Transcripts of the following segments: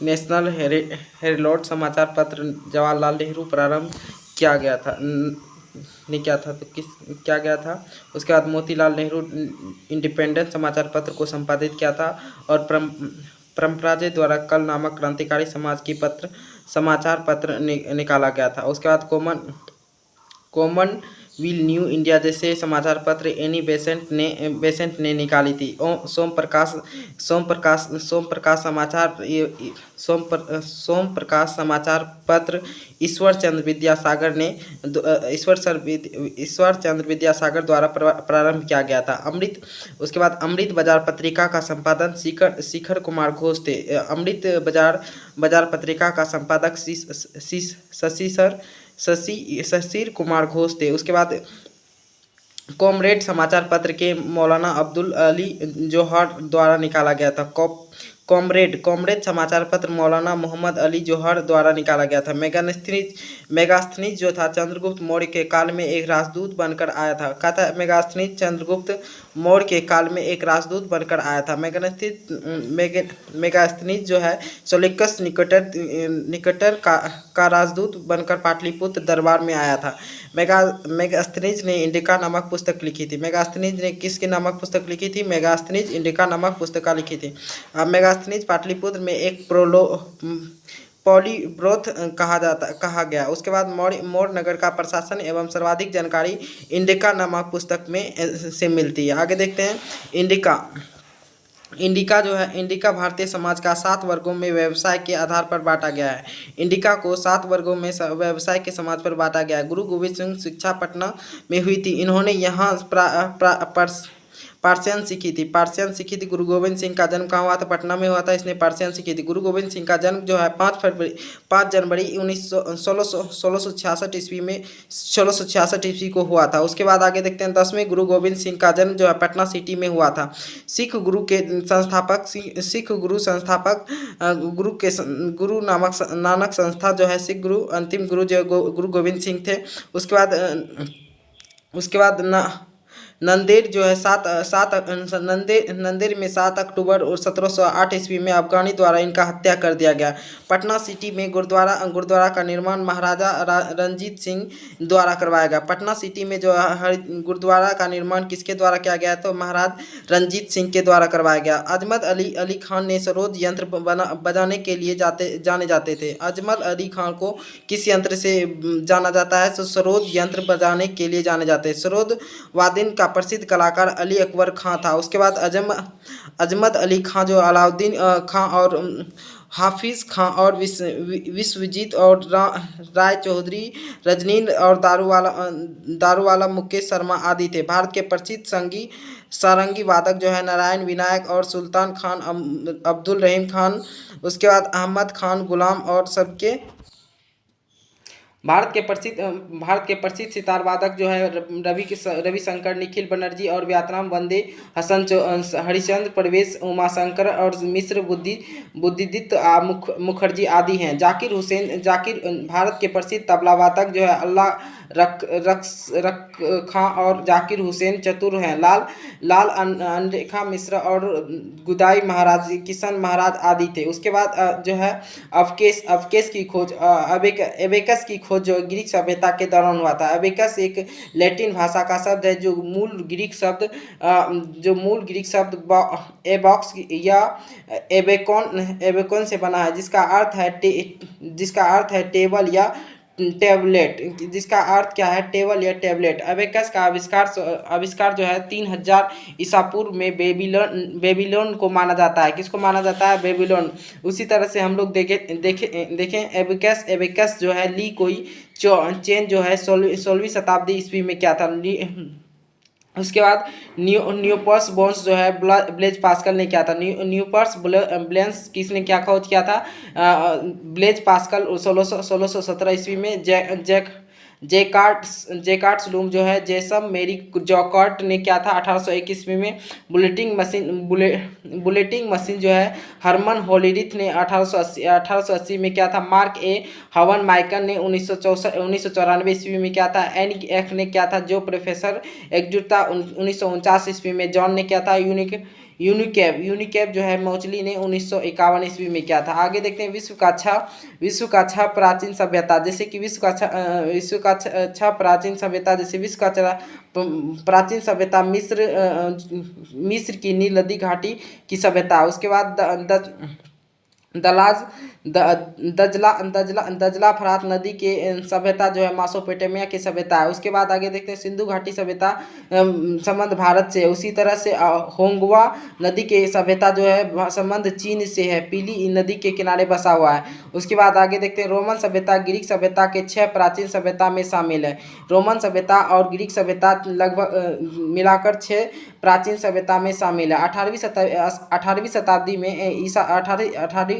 National Herald समाचार पत्र जवाहरलाल नेहरू प्रारंभ किया गया था नहीं क्या था तो किस क्या गया था। उसके बाद मोतीलाल नेहरू इंडिपेंडेंट समाचार पत्र को संपादित किया था और परम्पराजे द्वारा कल नामक क्रांतिकारी समाचार पत्र निकाला गया था। उसके बाद कॉमन विल न्यू इंडिया जैसे समाचार पत्र एनी बेसेंट ने निकाली थी। सोम प्रकाश समाचार पत्र ईश्वर चंद्र विद्यासागर द्वारा प्रारंभ किया गया था। उसके बाद अमृत बाजार पत्रिका का संपादन शिखर कुमार घोष थे। अमृत बाजार पत्रिका का संपादक शशिर कुमार घोष थे। उसके बाद कॉमरेड समाचार पत्र के मौलाना अब्दुल अली जौहर द्वारा निकाला गया था। कॉमरेड समाचार पत्र मौलाना मोहम्मद अली जौहर द्वारा निकाला गया था। मेगास्थनीज जो था चंद्रगुप्त मौर्य के काल में एक राजदूत बनकर आया था। कहता है मेगास्थनीज चंद्रगुप्त मौर्य के काल में एक राजदूत बनकर आया था। मेगास्थनीज जो है सोलिकस निकटर का राजदूत बनकर पाटलिपुत्र दरबार में आया था। मेगास्थनीज ने इंडिका नामक पुस्तक लिखी थी। मेगास्थनीज ने किसके नामक पुस्तक लिखी थी? मेगास्थनीज इंडिका नामक पुस्तक लिखी थी। मेगास्थनीज पाटलिपुत्र में एक पॉलीब्रोथ कहा गया। उसके बाद मौर्य नगर का प्रशासन एवं सर्वाधिक जानकारी इंडिका नामक पुस्तक में से मिलती है। आगे देखते हैं इंडिका जो है इंडिका भारतीय समाज का 7 वर्गों में व्यवसाय के आधार पर बांटा गया है। इंडिका को 7 वर्गों में व्यवसाय के समाज पर बांटा गया है। गुरु गोविंद सिंह शिक्षा पटना में हुई थी। इन्होंने यहाँ पार्सियन सीखी थी। गुरु गोविंद सिंह का जन्म कहाँ हुआ था? पटना में हुआ था। इसने पार्सियन सीखी थी। गुरु गोविंद सिंह का जन्म जो है 5 जनवरी 1666 ईस्वी को हुआ था। उसके बाद आगे देखते हैं 10वें गुरु गोविंद सिंह का जन्म जो है पटना सिटी में हुआ था। सिख गुरु नानक संस्था जो है सिख गुरु अंतिम गुरु जो गुरु गोविंद सिंह थे। उसके बाद नंदेड़ जो है नंदेड़ में 7 अक्टूबर 1708 ईस्वी में अफगानी द्वारा इनका हत्या कर दिया गया। पटना सिटी में गुरुद्वारा का निर्माण महाराजा रंजीत सिंह द्वारा करवाया गया। पटना सिटी में जो गुरुद्वारा का निर्माण किसके द्वारा किया गया? तो महाराज रंजीत सिंह के द्वारा करवाया गया। अजमत अली खान ने सरोद यंत्र बजाने के लिए जाने जाते थे। अजमत अली खान को किस यंत्र से जाना जाता है? तो सरोद यंत्र बजाने के लिए जाने जाते हैं। सरोद वादन का प्रसिद्ध कलाकार अली अकबर खां था। उसके बाद अजमत अली खां जो अलाउद्दीन खां और हाफिज खां और विश्वजीत और राय चौधरी रजनीन और दारूवाला मुकेश शर्मा आदि थे। भारत के प्रसिद्ध सारंगी वादक जो है नारायण विनायक और सुल्तान खान अब्दुल रहीम खान। उसके बाद अहमद खान गुलाम और सबके भारत के प्रसिद्ध सितार वादक जो है रविशंकर निखिल बनर्जी और वियतनाम वंदे हरिश्चंद्र परवेश उमाशंकर और मिश्र बुद्धिदत्त मुखर्जी आदि हैं। जाकिर भारत के प्रसिद्ध तबला वादक जो है अल्लाह रख खां और जाकिर हुसैन चतुर हैं। लाल अनरेखा मिश्र और गुदाई महाराज किशन महाराज आदि थे। उसके बाद जो है अवकेश की खोज एबेकस की खोज जो ग्रीक सभ्यता के दौरान हुआ था। एबेकस एक लैटिन भाषा का शब्द है जो मूल ग्रीक शब्द एबॉक्स या एबेकोन से बना है जिसका अर्थ है टेबल या टेबलेट। जिसका अर्थ क्या है? टेबल या टेबलेट। अबेकस का आविष्कार जो है 3000 ईसा पूर्व में बेबीलोन को माना जाता है। किसको माना जाता है? बेबीलोन। उसी तरह से हम लोग देखें एबेकस जो है ली कोई चेन जो है 16वीं शताब्दी ईस्वी में क्या था? उसके बाद न्यूपर्स बोन्स जो है ब्लेज पास्कल ने क्या था? न्यूपर्स ब्लेंस किसने क्या खोज किया था? ब्लेज पास्कल 1617 ईस्वी में जैकार्ड्स लूम जो है जैसम मेरी जॉकर्ट ने क्या था? 1801 ईस्वी में बुलेटिंग मशीन जो है हरमन होलीरिथ ने 1880 में क्या था? मार्क ए हवन माइकल ने 1994 ईस्वी में क्या था? एन ने क्या था? जो प्रोफेसर एग्जुटा 1949 ईस्वी में जॉन ने क्या था? यूनिकैप जो है मोचली ने 1951 ईस्वी में किया था। आगे देखते हैं विश्व का अच्छा प्राचीन सभ्यता, जैसे कि विश्व का अच्छा प्राचीन सभ्यता, जैसे विश्व का अच्छा प्राचीन सभ्यता मिस्र की नील नदी घाटी की सभ्यता। उसके बाद दलाज दजला फरात नदी के सभ्यता जो है मासोपोटामिया की सभ्यता है। उसके बाद आगे देखते हैं सिंधु घाटी सभ्यता संबंध भारत से। उसी तरह से होंगवा नदी के सभ्यता जो है संबंध चीन से है, पीली नदी के किनारे बसा हुआ है। उसके बाद आगे देखते हैं रोमन सभ्यता ग्रीक सभ्यता के 6 प्राचीन सभ्यता में शामिल है। रोमन सभ्यता और ग्रीक सभ्यता लगभग मिलाकर 6 प्राचीन सभ्यता में शामिल है। 18वीं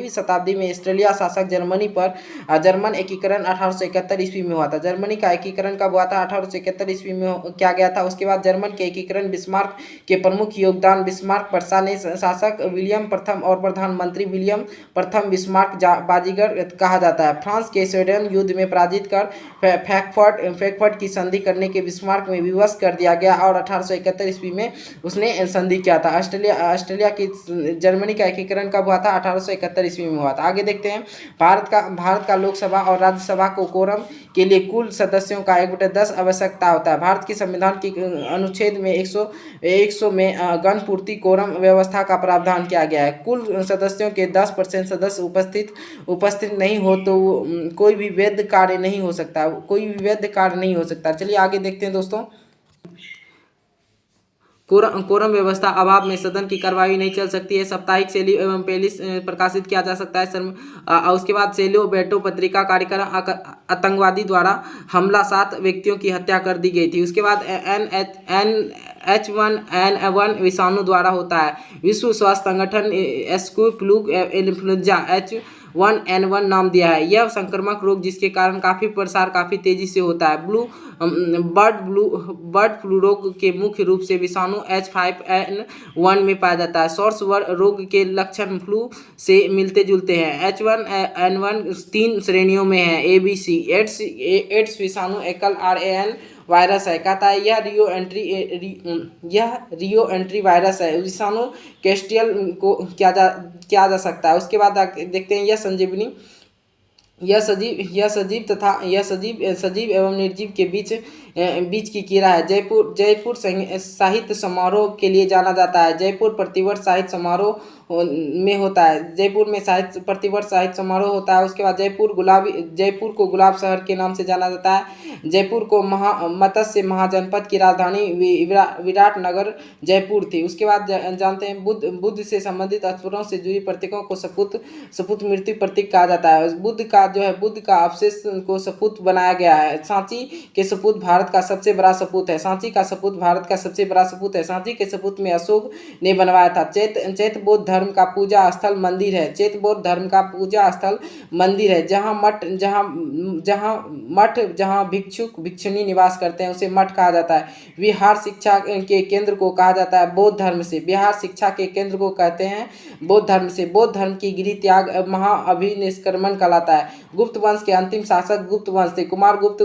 शताब्दी में ऑस्ट्रेलिया शासक जर्मनी पर जर्मन एकीकरण 1871 ईस्वी में हुआ था। जर्मनी का एकीकरण कब हुआ था? 1871 ईस्वी में किया गया था। उसके बाद जर्मन के एकीकरण बिस्मार्क के प्रमुख योगदान बिस्मार्क प्रशा ने शासक विलियम प्रथम और प्रधानमंत्री विलियम प्रथम बिस्मार्क बाजीगर कहा जाता है। फ्रांस के स्वीडन युद्ध में पराजित कर फ्रैंकफर्ट की संधि करने के बिस्मार्क में विवश कर दिया गया और 1871 ईस्वी में उसने संधि किया था। ऑस्ट्रेलिया की जर्मनी का एकीकरण कब हुआ था? 1871 ईस्वी में हुआ था। आगे देखते हैं भारत का लोकसभा और राज्यसभा को कोरम के लिए कुल सदस्यों का 1/10 आवश्यकता होता है। भारत के संविधान के अनुच्छेद में 100 में गणपूर्ति कोरम व्यवस्था का प्रावधान किया गया है। कुल सदस्यों के 10% सदस्य उपस्थित नहीं हो तो कोई भी वैध कार्य नहीं हो सकता। चलिए आगे देखते हैं दोस्तों। कोरम व्यवस्था अभाव में सदन की कार्यवाही नहीं चल सकती है। साप्ताहिक सेलियो एवं पेलिस प्रकाशित किया जा सकता है। उसके बाद सेलियो बेटो पत्रिका कार्यक्रम आतंकवादी द्वारा हमला 7 व्यक्तियों की हत्या कर दी गई थी। उसके बाद H1N1 विषाणु द्वारा होता है। विश्व स्वास्थ्य संगठन इसको फ्लू इन्फ्लुएंजा H1N1 नाम दिया है। यह संक्रामक रोग जिसके कारण काफ़ी प्रसार काफ़ी तेजी से होता है। बर्ड फ्लू रोग के मुख्य रूप से विषाणु H5N1 में पाया जाता है। सॉर्स रोग के लक्षण फ्लू से मिलते जुलते हैं। H1N1 3 श्रेणियों में है ABC। एड्स विषाणु एकल RAN वायरस है। कहता है यह रियो एंट्री वायरस है। विषाणु कैस्टियल को किया जा सकता है। उसके बाद देखते हैं यह सजीव एवं निर्जीव के बीच की कीड़ा है। जयपुर साहित्य समारोह के लिए जाना जाता है। जयपुर प्रतिवर्ष साहित्य समारोह में होता है। जयपुर में प्रतिवर्ष साहित्य समारोह होता है। उसके बाद जयपुर को गुलाब शहर के नाम से जाना जाता है। जयपुर को मत्स्य महाजनपद की राजधानी विराटनगर जयपुर थी। उसके बाद जानते हैं बुद्ध से संबंधित अक्षरों से जुड़ी प्रतीकों को सपूत मृत्यु प्रतीक कहा जाता है। बुद्ध का अवशेष को सपूत बनाया गया है। सांची के सपूत भारत का सबसे बड़ा सपूत है। सांची के सपूत में अशोक ने बनवाया था। चैत्य बौद्ध धर्म का पूजा स्थल मंदिर है। जहाँ भिक्षुक भिक्षुणी निवास करते हैं उसे मठ कहा जाता है। बिहार शिक्षा के केंद्र को कहा जाता है बौद्ध धर्म से। बिहार शिक्षा के केंद्र को कहते हैं बौद्ध धर्म से। बौद्ध धर्म की गिरि त्याग महाअभिनिष्क्रमण कहलाता है। गुप्त वंश के अंतिम शासक गुप्त वंश थे। कुमारगुप्त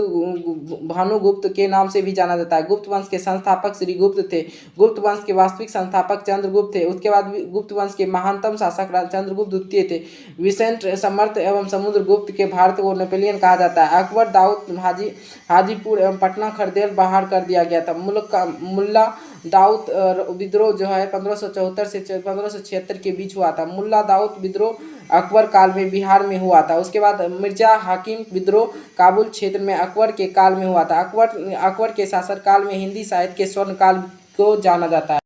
भानुगुप्त के नाम से भी जाना जाता है। गुप्त वंश के संस्थापक श्री गुप्त थे। गुप्त वंश के वास्तविक संस्थापक चंद्रगुप्त थे। उसके बाद गुप्त वंश के महानतम शासक चंद्रगुप्त द्वितीय थे। विसेंट समर्थ एवं समुद्रगुप्त के भारत को नेपोलियन कहा जाता है। अकबर दाऊद हाजीपुर एवं पटना खरदेल बाहर कर दिया गया था। मुल्ला दाऊद विद्रोह जो है 1574 से 1576 के बीच हुआ था। मुल्ला दाऊद विद्रोह अकबर काल में बिहार में हुआ था। उसके बाद मिर्जा हाकिम विद्रोह काबुल क्षेत्र में अकबर के काल में हुआ था। अकबर के शासनकाल में हिंदी साहित्य के स्वर्ण काल को जाना जाता है।